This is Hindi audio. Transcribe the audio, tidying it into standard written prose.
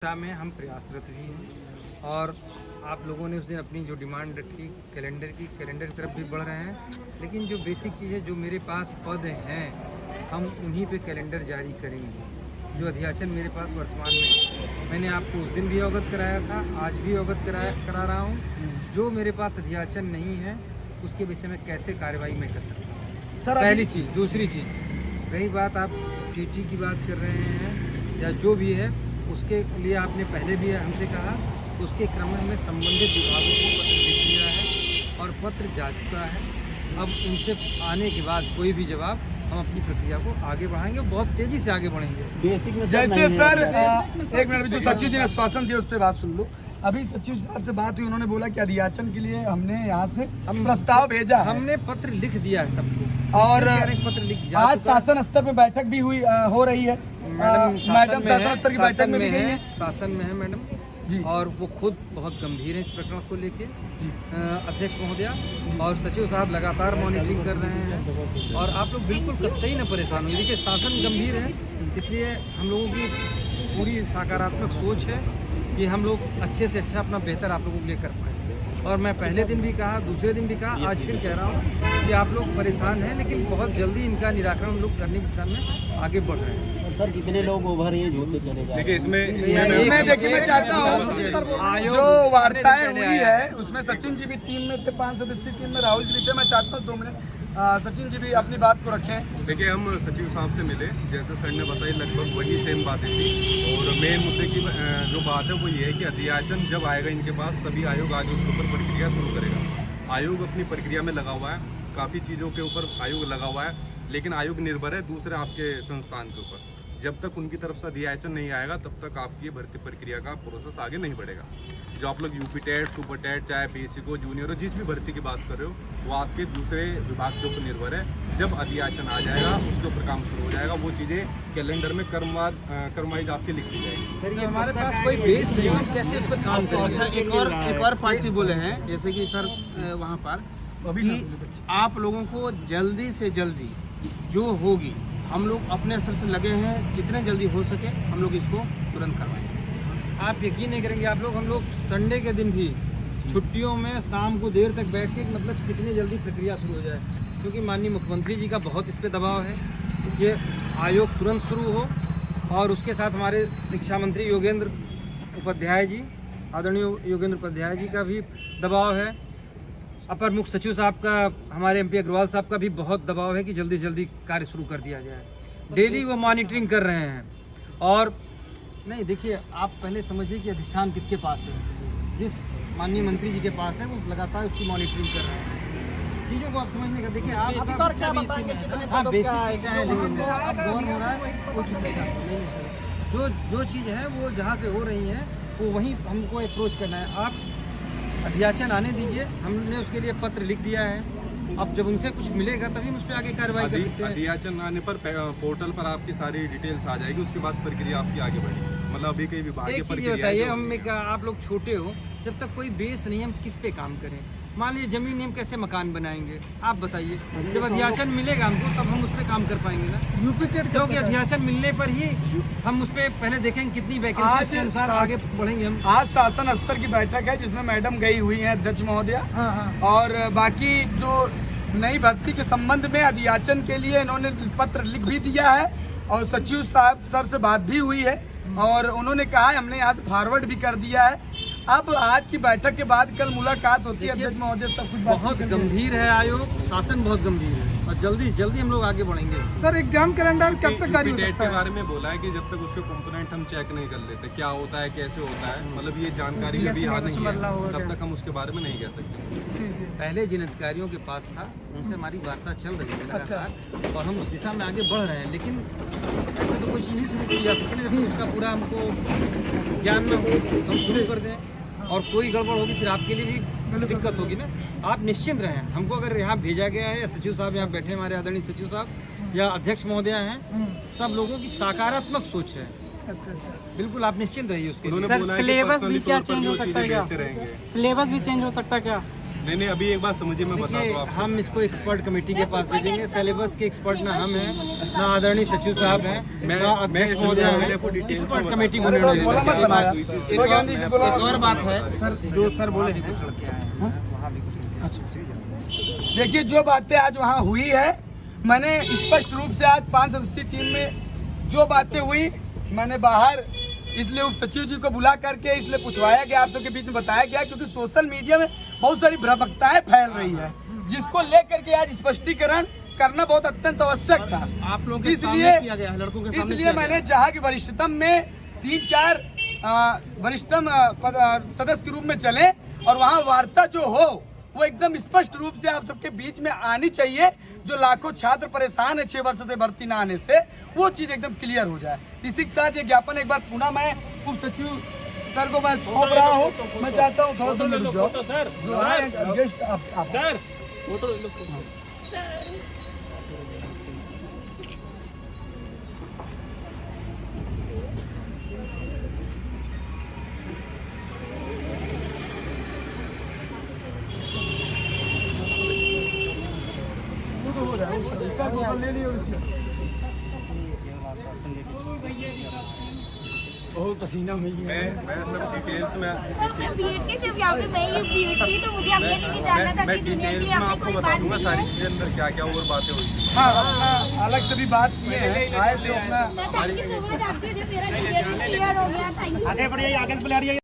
दिशा में हम प्रयासरत भी हैं और आप लोगों ने उस दिन अपनी जो डिमांड रखी कैलेंडर की तरफ भी बढ़ रहे हैं, लेकिन जो बेसिक चीज़ है, जो मेरे पास पद हैं हम उन्हीं पे कैलेंडर जारी करेंगे। जो अध्याचन मेरे पास वर्तमान में, मैंने आपको उस दिन भी अवगत कराया था, आज भी अवगत करा रहा हूँ। जो मेरे पास अध्याचन नहीं है उसके विषय में कैसे कार्रवाई मैं कर सकता हूँ, सर। पहली चीज़। दूसरी चीज़, रही बात आप टीटी की बात कर रहे हैं या जो भी है, उसके लिए आपने पहले भी हमसे कहा, उसके क्रम में हमने संबंधित विभागों को पत्र लिख दिया है और पत्र जा चुका है। अब उनसे आने के बाद कोई भी जवाब हम अपनी प्रक्रिया को आगे बढ़ाएंगे, बहुत तेजी से आगे बढ़ेंगे। बेसिक में जैसे सर एक मिनट में जो सचिव जी ने आश्वासन दिया उस पर बात सुन लो। अभी सचिव साहब से बात हुई, उन्होंने बोला कि अध्याचन के लिए हमने यहाँ से हम प्रस्ताव भेजा, हमने पत्र लिख दिया है सबको और पत्र लिख आज शासन स्तर पे बैठक भी हुई हो रही है। मैडम शासन स्तर की बैठक में भी गई है, शासन में है मैडम जी, और वो खुद बहुत गंभीर है इस प्रकरण को लेके। अध्यक्ष महोदया और सचिव साहब लगातार मॉनिटरिंग कर रहे हैं और आप लोग बिल्कुल कतई न परेशान हुए। देखिए शासन गंभीर है, इसलिए हम लोगों की पूरी सकारात्मक सोच है कि हम लोग अच्छे से अच्छा अपना बेहतर आप लोगों के लिए कर पाएँ। और मैं पहले दिन भी कहा, दूसरे दिन भी कहा, आज फिर कह रहा हूँ कि आप लोग परेशान हैं, लेकिन बहुत जल्दी इनका निराकरण हम लोग करने की दिशा में आगे बढ़ रहे हैं। सर कितने लोग ओवर एज होते चले जाए? देखिए इसमें देखिए मैं चाहता हूँ जो वार्ताएं हुई है उसमें सचिन जी भी टीम में थे, 5 सदस्यीय टीम में राहुल जी भी थे। मैं चाहता हूँ 2 मिनट सचिन जी भी अपनी बात को रखें। देखिए हम सचिव साहब से मिले, जैसे सर ने बताई लगभग वही सेम बातें थी और मेन मुद्दे की जो बात है वो ये है कि अध्याचन जब आएगा इनके पास तभी आयोग आगे उसके ऊपर प्रक्रिया शुरू करेगा। आयोग अपनी प्रक्रिया में लगा हुआ है, काफ़ी चीज़ों के ऊपर आयोग लगा हुआ है, लेकिन आयोग निर्भर है दूसरे आपके संस्थान के ऊपर। जब तक उनकी तरफ से अध्याचन नहीं आएगा तब तक आपकी ये भर्ती प्रक्रिया का प्रोसेस आगे नहीं बढ़ेगा। जो आप लोग यूपी टेट, सुपर टेट, चाहे बेसिक हो, जूनियर हो, जिस भी भर्ती की बात कर रहे हो वो आपके दूसरे विभाग के ऊपर निर्भर है। जब अध्याचन आ जाएगा उसके ऊपर काम शुरू हो जाएगा, वो चीज़ें कैलेंडर में क्रमवाइज आपके लिख दी जाएगी। सर ये हमारे पास कोई बेस नहीं है, कैसे उस पर काम करें। अच्छा एक और पार्टी बोले हैं, जैसे कि सर वहाँ पर कि आप लोगों को जल्दी से जल्दी जो होगी, हम लोग अपने स्तर से लगे हैं, जितने जल्दी हो सके हम लोग इसको तुरंत करवाएंगे। आप यकीन नहीं करेंगे, आप लोग हम लोग संडे के दिन भी छुट्टियों में शाम को देर तक बैठ के मतलब कितनी जल्दी प्रक्रिया शुरू हो जाए, क्योंकि माननीय मुख्यमंत्री जी का बहुत इस पर दबाव है कि आयोग तुरंत शुरू हो। और उसके साथ हमारे शिक्षा मंत्री योगेंद्र उपाध्याय जी, आदरणीय योगेंद्र उपाध्याय जी का भी दबाव है। अपर मुख्य सचिव साहब का, हमारे MP अग्रवाल साहब का भी बहुत दबाव है कि जल्दी से जल्दी कार्य शुरू कर दिया जाए। डेली वो मॉनिटरिंग कर रहे हैं। और नहीं देखिए, आप पहले समझिए कि अधिष्ठान किसके पास है, जिस माननीय मंत्री जी के पास है, वो लगातार उसकी मॉनिटरिंग कर रहे हैं। चीज़ों को आप समझने का देखिए, आप सर क्या बताएंगे कितने पदों पे आएगा, लेकिन अब गौन हो रहा है कुछ जो चीज़ है वो जहाँ से हो रही है वो वहीं हमको अप्रोच करना है। आप अध्याचन आने दीजिए, हमने उसके लिए पत्र लिख दिया है। अब जब उनसे कुछ मिलेगा तभी हम उस पर आगे कार्रवाई कर सकते हैं। अध्याचन आने पर पोर्टल पर आपकी सारी डिटेल्स आ जाएगी, उसके बाद प्रक्रिया आपकी आगे बढ़ेगी। मतलब अभी कई विभाग की प्रक्रिया बताइए, हम आप लोग छोटे हो, जब तक कोई बेस नहीं हम किस पे काम करें। मान लीजिए जमीन नहीं, हम कैसे मकान बनाएंगे आप बताइए। जब अध्याचन मिलेगा हमको तब हम उस पर काम कर पाएंगे ना। यूपी टेट क्योंकि अध्याचन मिलने पर ही हम उस पर पहले देखेंगे कितनी वैकेंसी के अनुसार आगे बढ़ेंगे हम। आज शासन स्तर की बैठक है जिसमें मैडम गई हुई है, अध्यक्ष महोदया, और बाकी जो नई भर्ती के संबंध में अध्याचन के लिए इन्होंने पत्र लिख भी दिया है और सचिव साहब सर से बात भी हुई है और उन्होंने कहा है हमने यहाँ से फॉरवर्ड भी कर दिया है। अब आज की बैठक के बाद कल मुलाकात होती है अध्यक्ष महोदय, सब कुछ बहुत गंभीर है आयोग, शासन बहुत गंभीर है और जल्दी से जल्दी हम लोग आगे बढ़ेंगे। सर एग्जाम कैलेंडर कब तक जारी हो सकता के है? बारे में बोला है कि जब तक उसके कंपोनेंट हम चेक नहीं कर लेते क्या होता है, कैसे होता है, मतलब ये जानकारी अभी आ नहीं है, तब तक हम उसके बारे में नहीं कह सकते। पहले जिन अधिकारियों के पास था उनसे हमारी वार्ता चल रही है लगातार और हम उस दिशा में आगे बढ़ रहे हैं, लेकिन ऐसे तो कोई चीज़ नहीं शुरू की जा सकती, उसका पूरा हमको ज्ञान में हो हम शुरू कर दें और कोई गड़बड़ होगी फिर आपके लिए भी दिक्कत होगी ना। आप निश्चिंत रहें, हमको अगर यहाँ भेजा गया है या सचिव साहब यहाँ बैठे हमारे आदरणीय सचिव साहब या अध्यक्ष महोदया हैं, सब लोगों की सकारात्मक सोच है। अच्छा, बिल्कुल आप निश्चिंत रहिए उसके लिए। सिलेबस भी क्या चेंज हो सकता है क्या? सिलेबस भी चेंज हो सकता है क्या? नहीं, अभी एक बात समझिए, मैं बताता देखिए, हूँ आपको। हम इसको एक्सपर्ट कमेटी के पास भेजेंगे। सिलेबस के एक्सपर्ट ना हम हैं, ना आदरणीय सचिव साहब हैं, ना अध्यक्ष महोदय हैं। एक्सपर्ट कमेटी को निर्णय गोला मत लेना बनाया। है। तो गांधी जी गोला एक और बात है सर, जो सर बोले हैं देखिए, जो बातें आज वहाँ हुई है, मैंने स्पष्ट रूप से आज 5 सदस्यीय टीम में जो बातें हुई, मैंने बाहर इसलिए उप सचिव जी को बुला करके इसलिए पूछवाया गया, आप सबके बीच में बताया गया, क्योंकि सोशल मीडिया में बहुत सारी भ्रामकताएं फैल रही है, जिसको लेकर के आज स्पष्टीकरण करना बहुत अत्यंत आवश्यक था। आप लोगों के सामने किया गया है, लड़कों के सामने इसलिए मैंने चाहा कि वरिष्ठतम में 3-4 वरिष्ठतम सदस्य के रूप में चले और वहाँ वार्ता जो हो वो एकदम स्पष्ट रूप से आप सबके बीच में आनी चाहिए। जो लाखों छात्र परेशान है 6 वर्ष से भर्ती न आने से, वो चीज एकदम क्लियर हो जाए। इसी के साथ ये ज्ञापन एक बार पुनः मैं उप सचिव सर को मैं सौंप रहा हूँ। मैं चाहता हूँ थोड़ा देर रुक जाओ। जो है गेस्ट आप सर बहुत पसीना हुई है। मैं सब डिटेल्स में सर मैं बीएड की सिर्फ यहाँ पे मैं ही बीएड थी, तो मुझे अपने लिए भी जानना था मैं कि दुनिया डिटेल्स की में आपने आपको कोई बता बात दूंगा की सारी है। चीजें अंदर क्या क्या और बातें हुई। हाँ, अपना अलग से भी बात किए हैं, आए थे अपना थैंक यू सो मच, आपके जो मेरा डीएड क्लियर हो गया, थैंक यू।